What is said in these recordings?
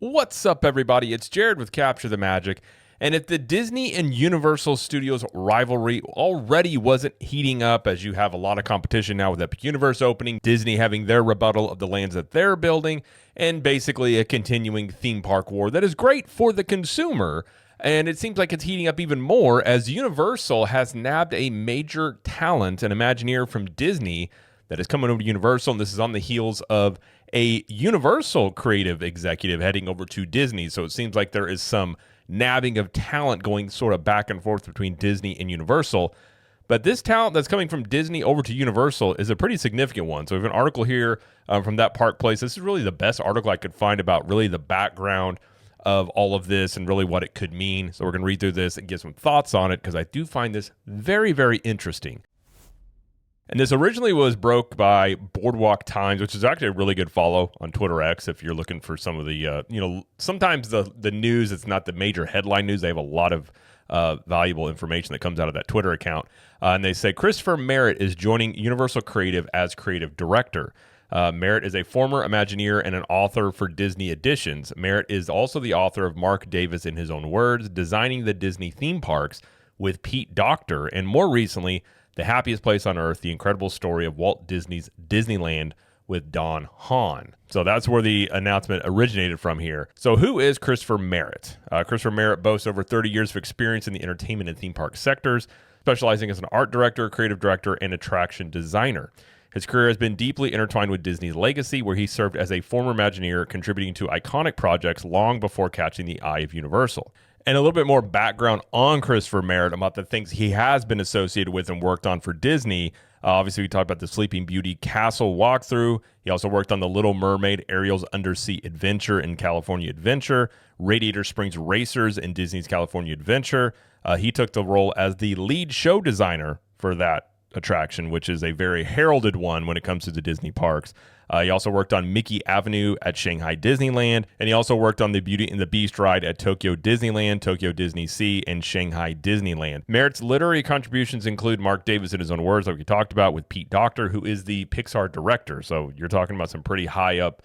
What's up, everybody? It's Jared with Capture the Magic. And if the Disney and Universal Studios rivalry already wasn't heating up, as you have a lot of competition now with Epic Universe opening, Disney having their rebuttal of the lands that they're building, and basically a continuing theme park war that is great for the consumer. And it seems like it's heating up even more as Universal has nabbed a major talent, an Imagineer from Disney, that is coming over to Universal, and this is on the heels of a Universal creative executive heading over to Disney. So it seems like there is some nabbing of talent going sort of back and forth between Disney and Universal. But this talent that's coming from Disney over to Universal is a pretty significant one. So we have an article here from that Park Place. This is really the best article I could find about really the background of all of this and really what it could mean. So we're going to read through this and get some thoughts on it because I do find this very, very interesting. And this originally was broke by Boardwalk Times, which is actually a really good follow on Twitter X if you're looking for some of the, sometimes the news, it's not the major headline news. They have a lot of valuable information that comes out of that Twitter account. And they say Christopher Merritt is joining Universal Creative as creative director. Merritt is a former Imagineer and an author for Disney Editions. Merritt is also the author of Mark Davis, in his own words, designing the Disney theme parks with Pete Docter, and more recently, The Happiest Place on Earth, the incredible story of Walt Disney's Disneyland with Don Hahn. So that's where the announcement originated from here. So who is Christopher Merritt? Christopher Merritt boasts over 30 years of experience in the entertainment and theme park sectors, specializing as an art director, creative director, and attraction designer. His career has been deeply intertwined with Disney's legacy, where he served as a former Imagineer, contributing to iconic projects long before catching the eye of Universal. And a little bit more background on Christopher Merritt about the things he has been associated with and worked on for Disney. Obviously, we talked about the Sleeping Beauty Castle walkthrough. He also worked on the Little Mermaid, Ariel's Undersea Adventure in California Adventure, Radiator Springs Racers in Disney's California Adventure. He took the role as the lead show designer for that attraction, which is a very heralded one when it comes to the Disney parks. He also worked on Mickey Avenue at Shanghai Disneyland, and he also worked on the Beauty and the Beast ride at Tokyo Disneyland, Tokyo Disney Sea, and Shanghai Disneyland. Merritt's literary contributions include Mark Davis, in his own words, like we talked about, with Pete Docter, who is the Pixar director. So you're talking about some pretty high up,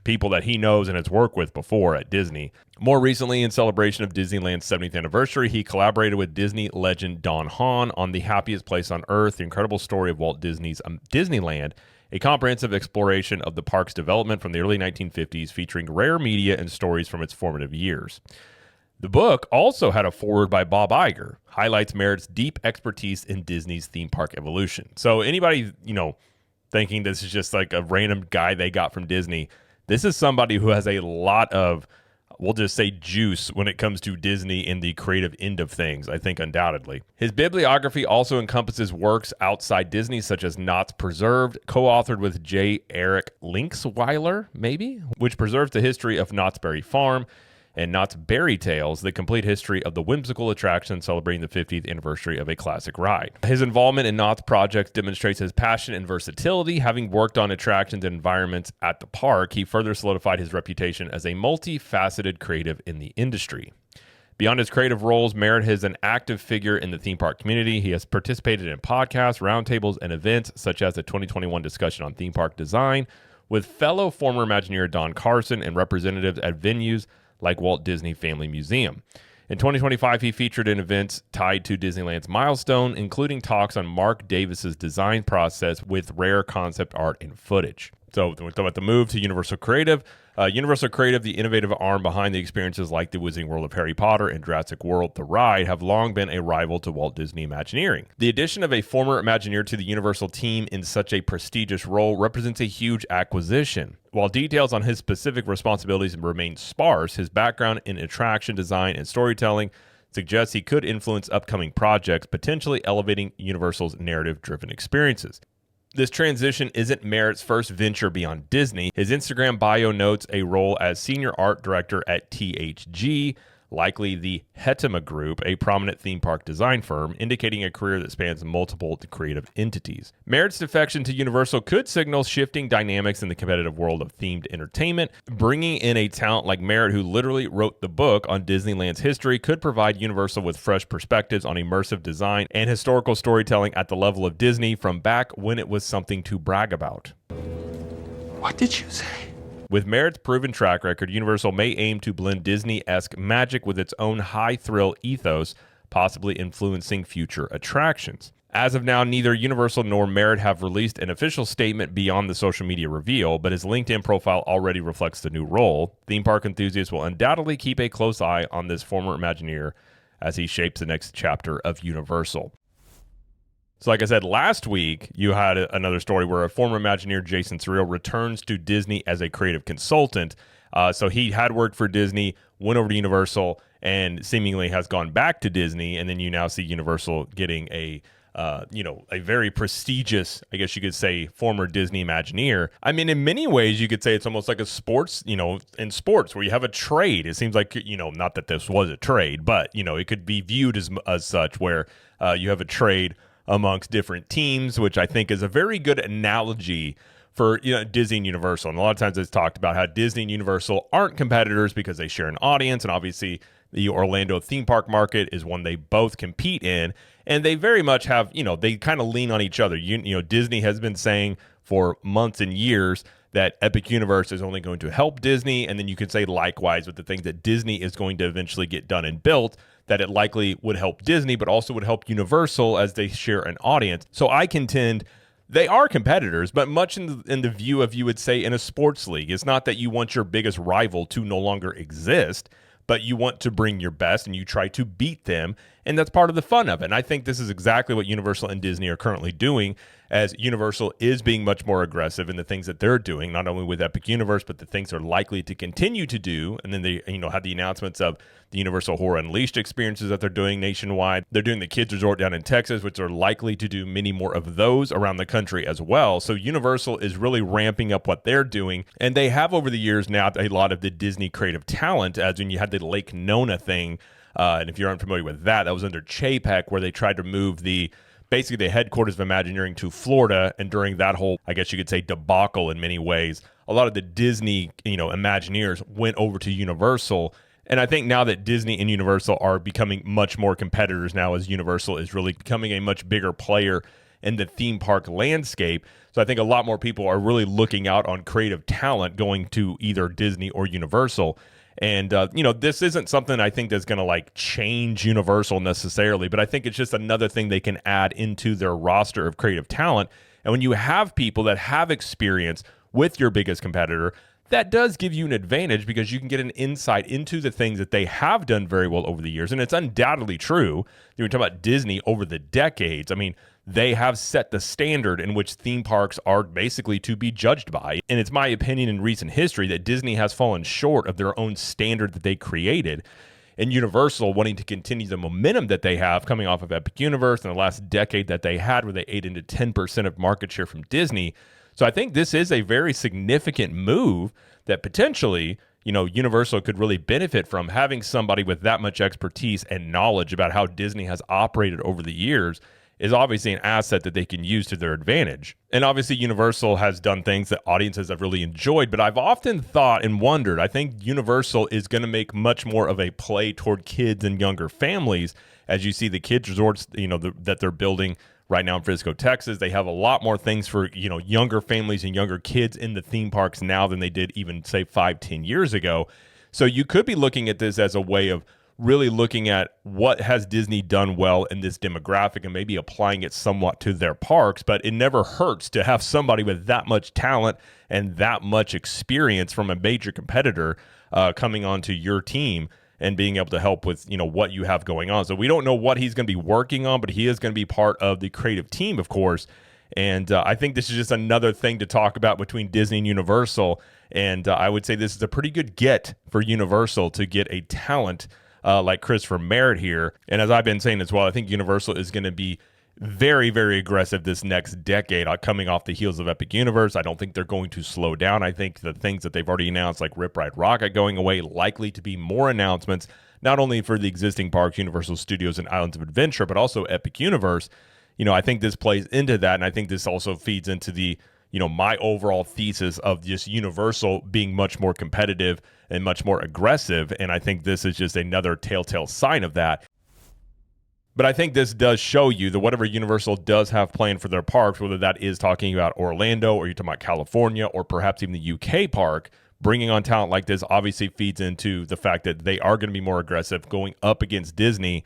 people that he knows and has worked with before at Disney. More recently, in celebration of Disneyland's 70th anniversary, he collaborated with Disney legend Don Hahn on The Happiest Place on Earth, the incredible story of Walt Disney's Disneyland, a comprehensive exploration of the park's development from the early 1950s, featuring rare media and stories from its formative years. The book also had a foreword by Bob Iger, highlights Merritt's deep expertise in Disney's theme park evolution. So anybody, thinking this is just like a random guy they got from Disney, this is somebody who has a lot of, we'll just say, juice when it comes to Disney in the creative end of things, I think, undoubtedly. His bibliography also encompasses works outside Disney, such as Knott's Preserved, co-authored with J. Eric Linksweiler, maybe, which preserves the history of Knott's Berry Farm, and Knott's Berry Tales, the complete history of the whimsical attraction celebrating the 50th anniversary of a classic ride. His involvement in Knott's projects demonstrates his passion and versatility. Having worked on attractions and environments at the park, he further solidified his reputation as a multifaceted creative in the industry. Beyond his creative roles, Merritt is an active figure in the theme park community. He has participated in podcasts, roundtables, and events, such as the 2021 discussion on theme park design, with fellow former Imagineer Don Carson and representatives at venues like Walt Disney Family Museum. In 2025, he featured in events tied to Disneyland's milestone, including talks on Mark Davis's design process with rare concept art and footage. So when we talk about the move to Universal Creative, the innovative arm behind the experiences like the Wizarding World of Harry Potter and Jurassic World, the ride, have long been a rival to Walt Disney Imagineering. The addition of a former Imagineer to the Universal team in such a prestigious role represents a huge acquisition. While details on his specific responsibilities remain sparse, his background in attraction design and storytelling suggests he could influence upcoming projects, potentially elevating Universal's narrative-driven experiences. This transition isn't Merritt's first venture beyond Disney. His Instagram bio notes a role as senior art director at THG, likely the Hetema Group, a prominent theme park design firm, indicating a career that spans multiple creative entities. Merritt's defection to Universal could signal shifting dynamics in the competitive world of themed entertainment. Bringing in a talent like Merritt, who literally wrote the book on Disneyland's history, could provide Universal with fresh perspectives on immersive design and historical storytelling at the level of Disney from back when it was something to brag about. What did you say? With Merritt's proven track record, Universal may aim to blend Disney-esque magic with its own high-thrill ethos, possibly influencing future attractions. As of now, neither Universal nor Merritt have released an official statement beyond the social media reveal, but his LinkedIn profile already reflects the new role. Theme park enthusiasts will undoubtedly keep a close eye on this former Imagineer as he shapes the next chapter of Universal. So like I said, last week, you had another story where a former Imagineer, Jason Surreal, returns to Disney as a creative consultant. So he had worked for Disney, went over to Universal, and seemingly has gone back to Disney. And then you now see Universal getting a very prestigious, I guess you could say, former Disney Imagineer. I mean, in many ways, you could say it's almost like a sports, in sports where you have a trade. It seems like, not that this was a trade, but, it could be viewed as such, where you have a trade amongst different teams, which I think is a very good analogy for Disney and Universal. And a lot of times it's talked about how Disney and Universal aren't competitors because they share an audience, and obviously the Orlando theme park market is one they both compete in, and they very much have, they kind of lean on each other. Disney has been saying for months and years that Epic Universe is only going to help Disney, and then you could say likewise with the things that Disney is going to eventually get done and built, that it likely would help Disney, but also would help Universal as they share an audience. So I contend they are competitors, but much in the view of, you would say, in a sports league. It's not that you want your biggest rival to no longer exist, but you want to bring your best and you try to beat them, and that's part of the fun of it. And I think this is exactly what Universal and Disney are currently doing, as Universal is being much more aggressive in the things that they're doing, not only with Epic Universe, but the things they're likely to continue to do. And then they, had the announcements of the Universal Horror Unleashed experiences that they're doing nationwide. They're doing the Kids Resort down in Texas, which are likely to do many more of those around the country as well. So Universal is really ramping up what they're doing. And they have over the years now a lot of the Disney creative talent, as when you had the Lake Nona thing. And if you're unfamiliar with that, that was under Chapek, where they tried to move basically the headquarters of Imagineering to Florida. And during that whole, I guess you could say, debacle in many ways, a lot of the Disney, Imagineers went over to Universal. And I think now that Disney and Universal are becoming much more competitors now, as Universal is really becoming a much bigger player in the theme park landscape. So I think a lot more people are really looking out on creative talent going to either Disney or Universal. And, this isn't something I think that's going to change Universal necessarily, but I think it's just another thing they can add into their roster of creative talent. And when you have people that have experience with your biggest competitor, that does give you an advantage, because you can get an insight into the things that they have done very well over the years. And it's undoubtedly true. You're talking about Disney over the decades. I mean, they have set the standard in which theme parks are basically to be judged by. And it's my opinion in recent history that Disney has fallen short of their own standard that they created. And Universal, wanting to continue the momentum that they have coming off of Epic Universe in the last decade that they had, where they ate into 10% of market share from Disney. So I think this is a very significant move that potentially, Universal could really benefit from, having somebody with that much expertise and knowledge about how Disney has operated over the years is obviously an asset that they can use to their advantage. And obviously Universal has done things that audiences have really enjoyed, but I've often thought and wondered, I think Universal is going to make much more of a play toward kids and younger families, as you see the kids resorts, that they're building right now in Frisco, Texas. They have a lot more things for, younger families and younger kids in the theme parks now than they did even, say, 5-10 years ago. So you could be looking at this as a way of really looking at what has Disney done well in this demographic and maybe applying it somewhat to their parks. But it never hurts to have somebody with that much talent and that much experience from a major competitor coming onto your team and being able to help with, what you have going on. So we don't know what he's going to be working on, but he is going to be part of the creative team, of course. And I think this is just another thing to talk about between Disney and Universal. And I would say this is a pretty good get for Universal to get a talent like Christopher Merritt here. And as I've been saying as well, I think Universal is going to be very, very aggressive this next decade, coming off the heels of Epic Universe. I don't think they're going to slow down. I think the things that they've already announced, like Rip Ride Rocket going away, likely to be more announcements, not only for the existing parks, Universal Studios and Islands of Adventure, but also Epic Universe. I think this plays into that, and I think this also feeds into the, my overall thesis of just Universal being much more competitive and much more aggressive, and I think this is just another telltale sign of that. But I think this does show you that whatever Universal does have planned for their parks, whether that is talking about Orlando or you're talking about California or perhaps even the UK park, bringing on talent like this obviously feeds into the fact that they are going to be more aggressive going up against Disney.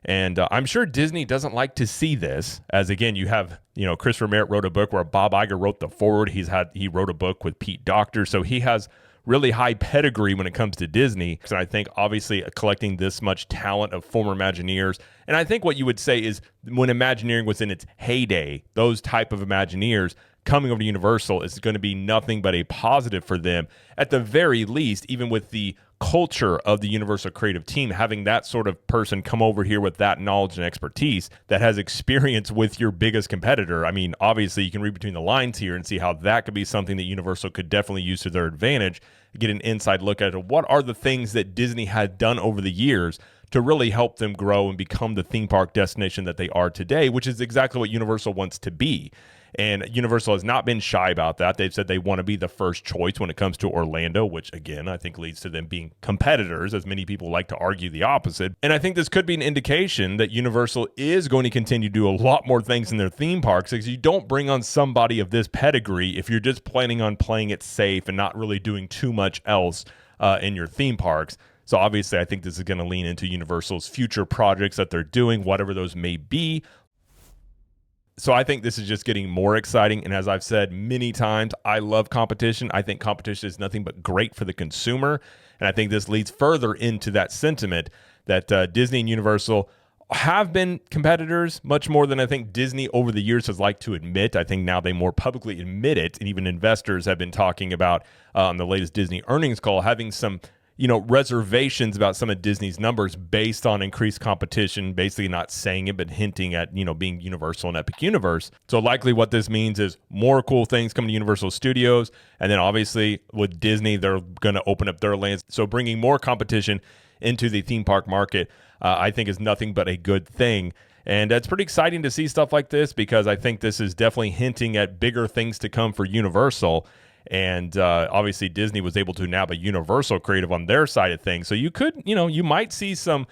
And I'm sure Disney doesn't like to see this, as again, you have, Christopher Merritt wrote a book where Bob Iger wrote the foreword. He wrote a book with Pete Docter. So he has really high pedigree when it comes to Disney. And I think obviously collecting this much talent of former Imagineers. And I think what you would say is when Imagineering was in its heyday, those type of Imagineers coming over to Universal is going to be nothing but a positive for them. At the very least, even with the culture of the Universal creative team, having that sort of person come over here with that knowledge and expertise that has experience with your biggest competitor. I mean, obviously you can read between the lines here and see how that could be something that Universal could definitely use to their advantage, get an inside look at what are the things that Disney had done over the years to really help them grow and become the theme park destination that they are today, which is exactly what Universal wants to be. And Universal has not been shy about that. They've said they want to be the first choice when it comes to Orlando, which, again, I think leads to them being competitors, as many people like to argue the opposite. And I think this could be an indication that Universal is going to continue to do a lot more things in their theme parks, because you don't bring on somebody of this pedigree if you're just planning on playing it safe and not really doing too much else in your theme parks. So obviously, I think this is going to lean into Universal's future projects that they're doing, whatever those may be. So I think this is just getting more exciting. And as I've said many times, I love competition. I think competition is nothing but great for the consumer. And I think this leads further into that sentiment that Disney and Universal have been competitors much more than I think Disney over the years has liked to admit. I think now they more publicly admit it. And even investors have been talking about on the latest Disney earnings call, having some reservations about some of Disney's numbers based on increased competition, basically not saying it, but hinting at, being Universal and Epic Universe. So likely what this means is more cool things coming to Universal Studios. And then obviously with Disney, they're going to open up their lands. So bringing more competition into the theme park market, I think is nothing but a good thing. And it's pretty exciting to see stuff like this, because I think this is definitely hinting at bigger things to come for Universal. And obviously Disney was able to nab a Universal creative on their side of things. So you could, you might see some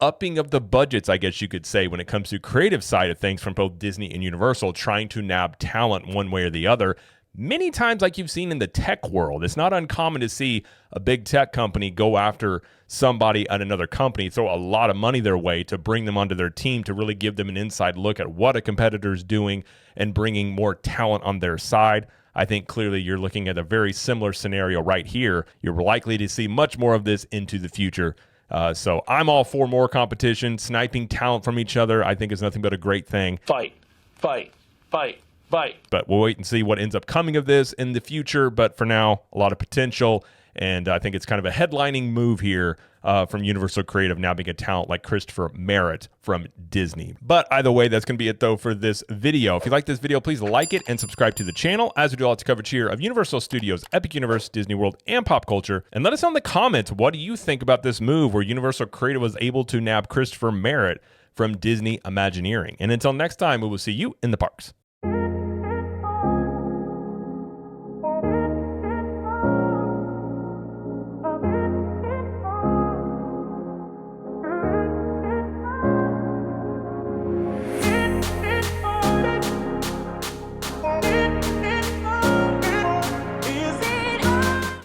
upping of the budgets, I guess you could say, when it comes to creative side of things from both Disney and Universal, trying to nab talent one way or the other. Many times, like you've seen in the tech world, it's not uncommon to see a big tech company go after somebody at another company, throw a lot of money their way to bring them onto their team to really give them an inside look at what a competitor is doing and bringing more talent on their side. I think clearly you're looking at a very similar scenario right here. You're likely to see much more of this into the future. So I'm all for more competition. Sniping talent from each other, I think, is nothing but a great thing. Fight. But we'll wait and see what ends up coming of this in the future. But for now, a lot of potential. And I think it's kind of a headlining move here from Universal Creative now being a talent like Christopher Merritt from Disney. But either way, that's going to be it, though, for this video. If you like this video, please like it and subscribe to the channel, as we do lots of coverage here of Universal Studios, Epic Universe, Disney World, and pop culture. And let us know in the comments, what do you think about this move where Universal Creative was able to nab Christopher Merritt from Disney Imagineering? And until next time, we will see you in the parks.